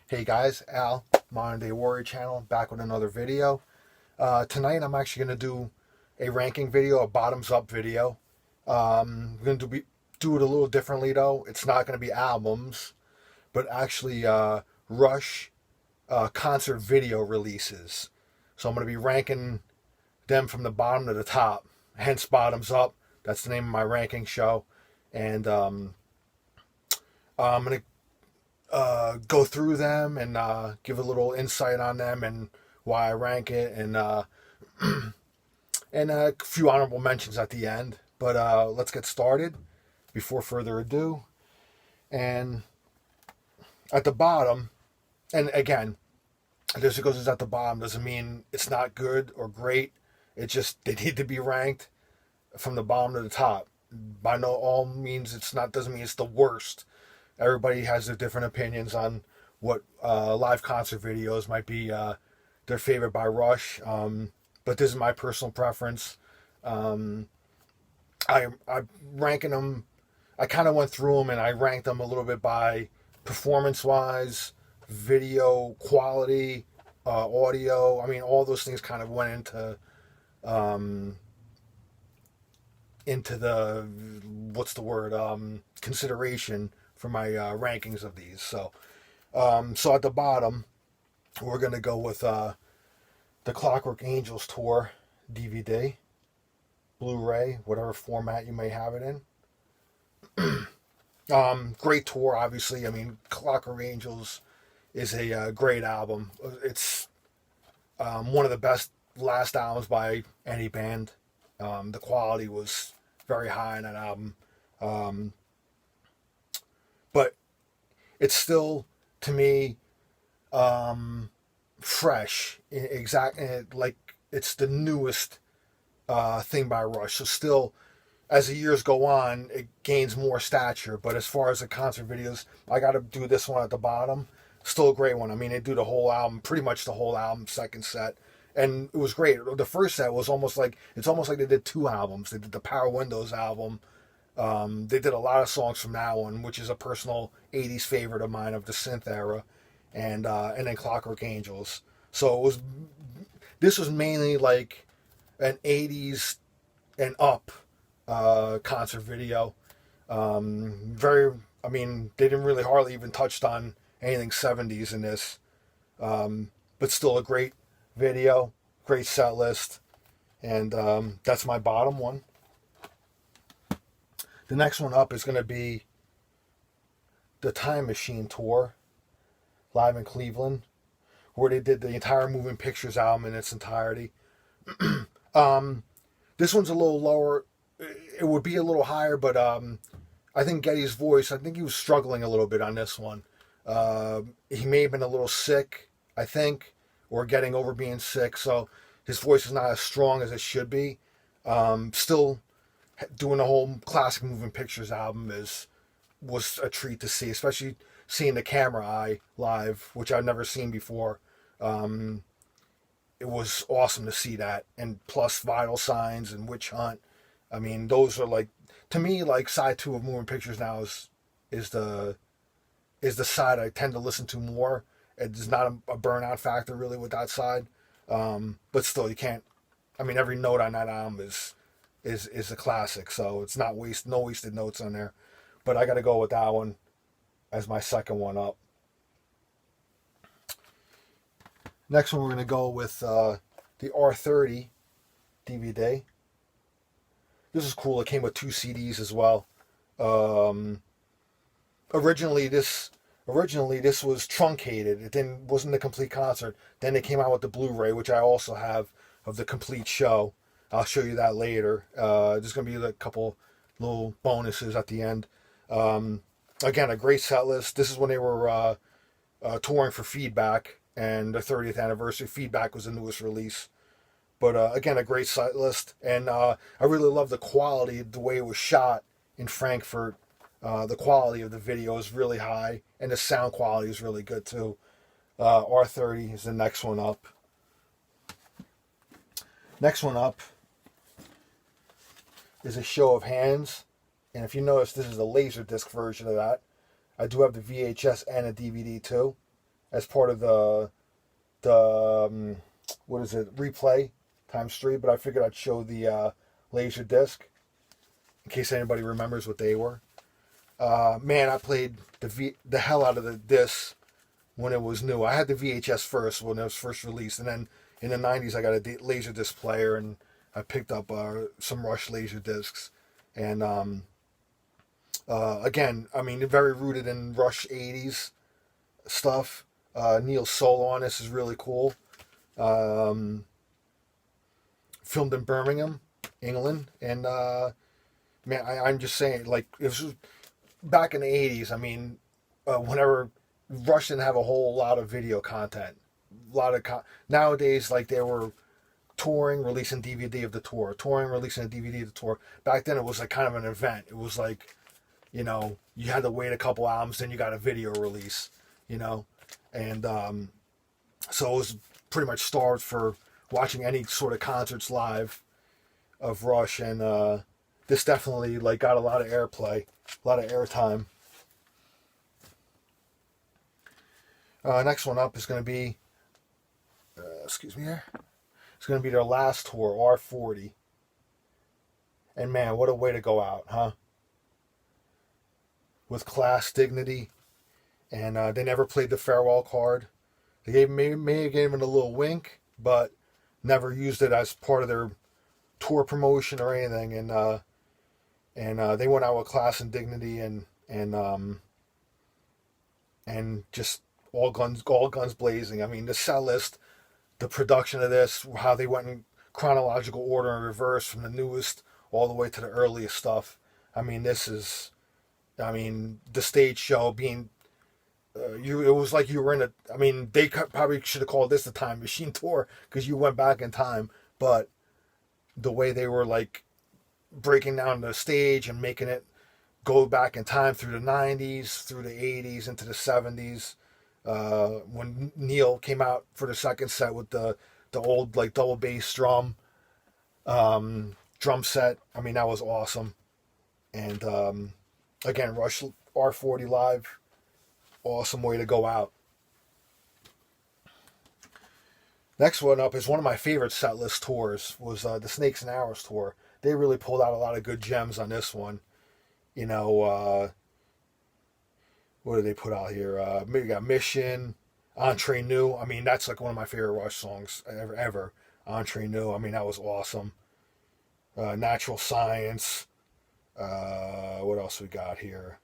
Hey guys, Al, Modern Day Warrior channel, back with another video. Tonight I'm actually going to do a ranking video, a bottoms up video. I'm going to do it a little differently though. It's not going to be albums, but actually Rush concert video releases. So I'm going to be ranking them from the bottom to the top, hence bottoms up. That's the name of my ranking show. And I'm going to go through them and give a little insight on them and why I rank it, and a few honorable mentions at the end. But let's get started before further ado. And at the bottom, and again, just because it's at the bottom doesn't mean it's not good or great. It just they need to be ranked from the bottom to the top. By no all means, it's not doesn't mean it's the worst. Everybody has their different opinions on what live concert videos might be their favorite by Rush. But this is my personal preference. I ranking them. I kind of went through them and I ranked them a little bit by performance wise, video quality, audio. I mean, all those things kind of went into the what's the word consideration for my rankings of these. So at the bottom, we're gonna go with the Clockwork Angels tour DVD, Blu-ray, whatever format you may have it in. Great tour, obviously. I mean, Clockwork Angels is a great album. It's one of the best last albums by any band. The quality was very high in that album. But it's still, to me, fresh. Like it's the newest thing by Rush. So still, as the years go on, it gains more stature. But as far as the concert videos, I got to do this one at the bottom. Still a great one. I mean, they do the whole album, pretty much the whole album, second set. And it was great. The first set was almost like they did two albums. They did the Power Windows album. They did a lot of songs from that one, which is a personal '80s favorite of mine of the synth era, and then Clockwork Angels. So this was mainly like an '80s and up concert video. I mean, they didn't really hardly even touched on anything '70s in this, but still a great video, great set list, and that's my bottom one. The next one up is going to be the Time Machine tour, live in Cleveland, where they did the entire Moving Pictures album in its entirety. This one's a little lower. It would be a little higher, but I think Geddy's voice, I think he was struggling a little bit on this one. He may have been a little sick, I think, or getting over being sick, so his voice is not as strong as it should be. Still, doing the whole classic Moving Pictures album was a treat to see, especially seeing the Camera Eye live, which I've never seen before. It was awesome to see that, and plus Vital Signs and Witch Hunt. I mean, those are like, to me, like side two of Moving Pictures now is the side I tend to listen to more. It's not a burnout factor really with that side, but still, you can't. I mean, every note on that album is a classic, so it's not no wasted notes on there. But I got to go with that one as my second one up. Next one, we're going to go with the R30 DVD. This is cool. It came with 2 CDs as well. Originally this was truncated. It wasn't a complete concert. Then they came out with the Blu-ray, which I also have of the complete show. I'll show you that later. There's going to be a couple little bonuses at the end. Again, a great set list. This is when they were touring for Feedback, and the 30th anniversary. Feedback was the newest release. But again, a great set list. And I really love the quality, the way it was shot in Frankfurt. The quality of the video is really high, and the sound quality is really good too. R30 is the next one up. Next one up is a Show of Hands, and if you notice, this is the Laserdisc version of that. I do have the VHS and a DVD too. as part of the what is it, replay ×3. But I figured I'd show the laser disc in case anybody remembers what they were. Man, I played the hell out of the disc when it was new. I had the VHS first when it was first released, and then in the 90s I got a laser disc player, and I picked up some Rush laser discs. And again, I mean, very rooted in Rush 80s stuff. Neil's solo on this is really cool. Filmed in Birmingham, England. And man, I'm just saying, like, it was back in the 80s. I mean, whenever Rush didn't have a whole lot of video content. Nowadays, like, they were touring, releasing DVD of the tour, touring, releasing a DVD of the tour. Back then, it was like kind of an event. It was like, you know, you had to wait a couple albums, then you got a video release, you know, and so it was pretty much starved for watching any sort of concerts live of Rush, and this definitely like got a lot of airplay, a lot of airtime. Next one up is going to be, excuse me here. It's going to be their last tour, R40. And man, what a way to go out, huh? With class, dignity, and they never played the farewell card. They may have given it a little wink, but never used it as part of their tour promotion or anything. And they went out with class and dignity, and just all guns blazing. I mean, the set list, the production of this, how they went in chronological order in reverse from the newest all the way to the earliest stuff. I mean, the stage show being, it was like you were in I mean, they probably should have called this the Time Machine Tour because you went back in time. But the way they were like breaking down the stage and making it go back in time through the 90s, through the 80s, into the 70s. When Neil came out for the second set with the old like double bass drum set, I mean, that was awesome. And again, Rush R40 live, awesome way to go out. Next one up is one of my favorite set list tours, was the Snakes and Arrows tour. They really pulled out a lot of good gems on this one. You know, what did they put out here? Maybe got Mission, Entre Nous. I mean, that's like one of my favorite Rush songs ever. Entre Nous. I mean, that was awesome. Natural Science. What else we got here?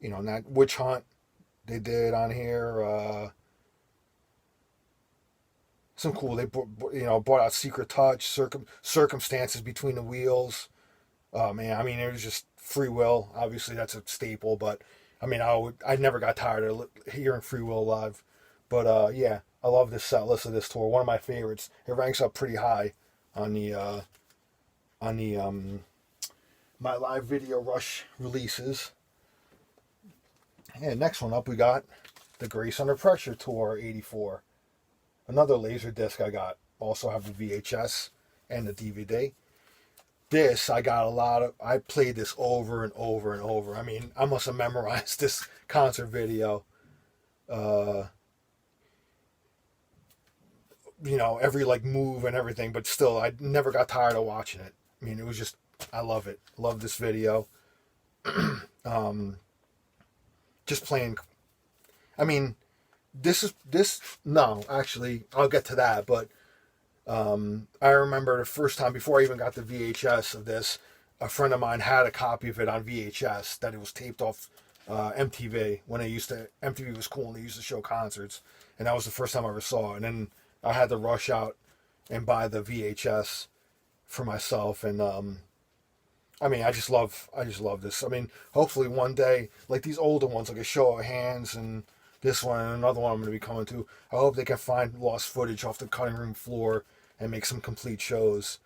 You know, that Witch Hunt they did on here. Some cool. They brought out Secret Touch, Circumstances Between the Wheels. Oh man, I mean, it was just Free Will. Obviously, that's a staple, but I mean, I never got tired of hearing Free Will live. But yeah, I love this set list of this tour. One of my favorites. It ranks up pretty high on the my live video Rush releases. And next one up, we got the Grace Under Pressure Tour '84. Another laser disc I got. Also have the VHS and the DVD. This, I played this over and over and over. I mean, I must have memorized this concert video. Every like move and everything, but still, I never got tired of watching it. I mean, it was just, I love it. Love this video. Just playing. I mean, no, actually, I'll get to that, but I remember the first time, before I even got the VHS of this, a friend of mine had a copy of it on VHS that it was taped off MTV when MTV was cool and they used to show concerts, and that was the first time I ever saw it. And then I had to rush out and buy the VHS for myself, and I mean, I just love this. I mean, hopefully one day, like these older ones, like A Show of Hands and this one and another one I'm going to be coming to, I hope they can find lost footage off the cutting room floor and make some complete shows.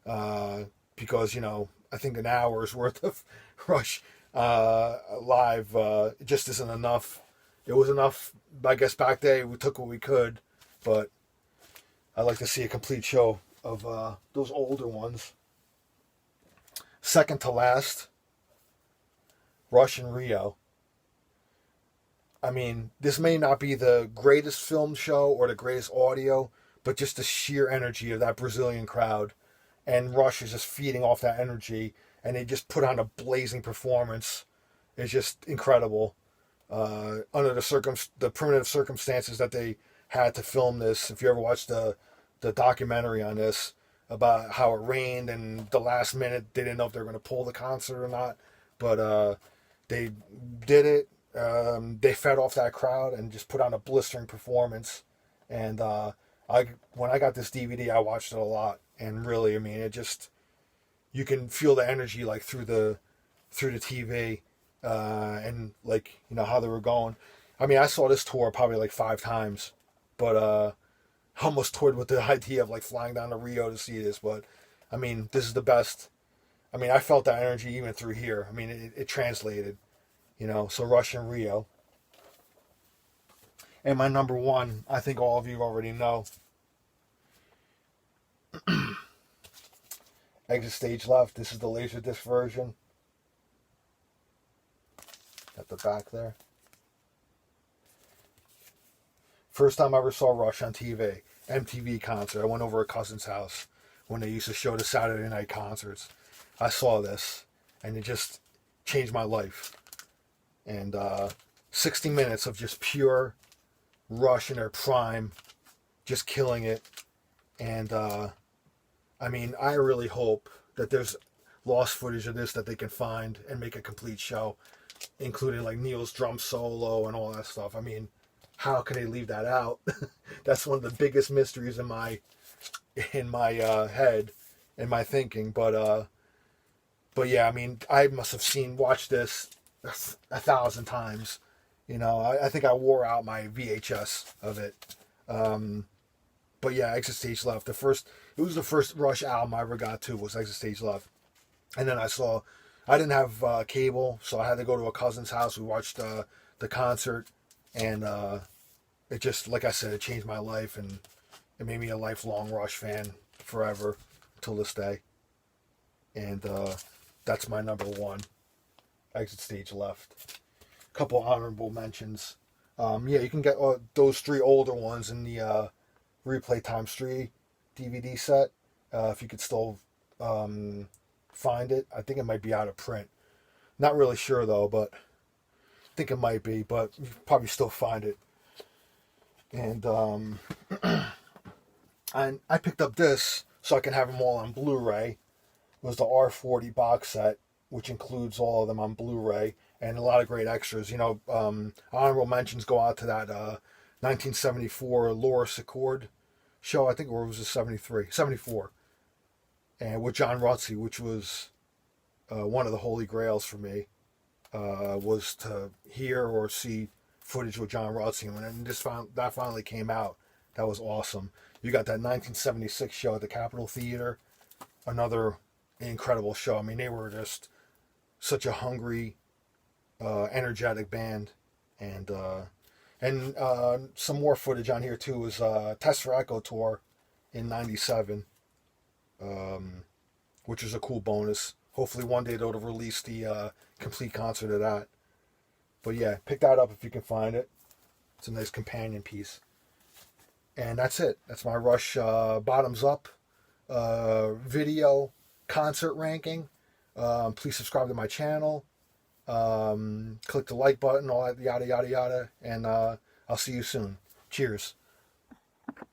Because, I think an hour's worth of Rush live just isn't enough. It was enough, I guess, back then. We took what we could, but I'd like to see a complete show of those older ones. Second to last, Rush in Rio. I mean, this may not be the greatest film show or the greatest audio, but just the sheer energy of that Brazilian crowd. And Rush is just feeding off that energy, and they just put on a blazing performance. It's just incredible. Under the primitive circumstances that they had to film this. If you ever watched the documentary on this about how it rained and the last minute they didn't know if they were going to pull the concert or not, but they did it. They fed off that crowd and just put on a blistering performance. And when I got this DVD, I watched it a lot, and really, I mean, it just, you can feel the energy like through the TV, and like, you know, how they were going. I mean, I saw this tour probably like 5 times, but I almost toyed with the idea of like flying down to Rio to see this. But I mean, this is the best. I mean, I felt that energy even through here. I mean, it translated, you know. So Rush in Rio. And my number one, I think all of you already know. Exit Stage Left. This is the Laserdisc version. At the back there. First time I ever saw Rush on TV. MTV concert. I went over a cousin's house when they used to show the Saturday night concerts. I saw this, and it just changed my life. And 60 minutes of just pure Rush in their prime, just killing it. And I mean, I really hope that there's lost footage of this that they can find and make a complete show, including like Neil's drum solo and all that stuff. I mean, how can they leave that out? That's one of the biggest mysteries in my head, in my thinking. But yeah, I mean, I must have watched this 1,000 times. You know, I think I wore out my VHS of it. But yeah, Exit Stage Left. It was the first Rush album I ever got to, was Exit Stage Left. And then I didn't have cable, so I had to go to a cousin's house. We watched the concert, and it just, like I said, it changed my life, and it made me a lifelong Rush fan forever till this day. And that's my number one, Exit Stage Left. Couple honorable mentions. Yeah, you can get those 3 older ones in the Replay Times 3 DVD set, if you could still find it. I think it might be out of print. Not really sure though, but I think it might be, but you can probably still find it. And and I picked up this so I can have them all on Blu-ray. It was the R40 box set, which includes all of them on Blu-ray, and a lot of great extras. You know, honorable mentions go out to that 1974 Laura Secord show. I think, or was it 74, and with John Rutsey, which was one of the holy grails for me, was to hear or see footage with John Rutsey. And when that finally came out, that was awesome. You got that 1976 show at the Capitol Theater, another incredible show. I mean, they were just such a hungry, energetic band. And some more footage on here too was Test for Echo tour in '97, which was a cool bonus. Hopefully one day they'll release the complete concert of that. But yeah, pick that up if you can find it. It's a nice companion piece. And that's it. That's my Rush bottoms up video concert ranking. Please subscribe to my channel. Click the like button, all that yada yada yada. And I'll see you soon. Cheers.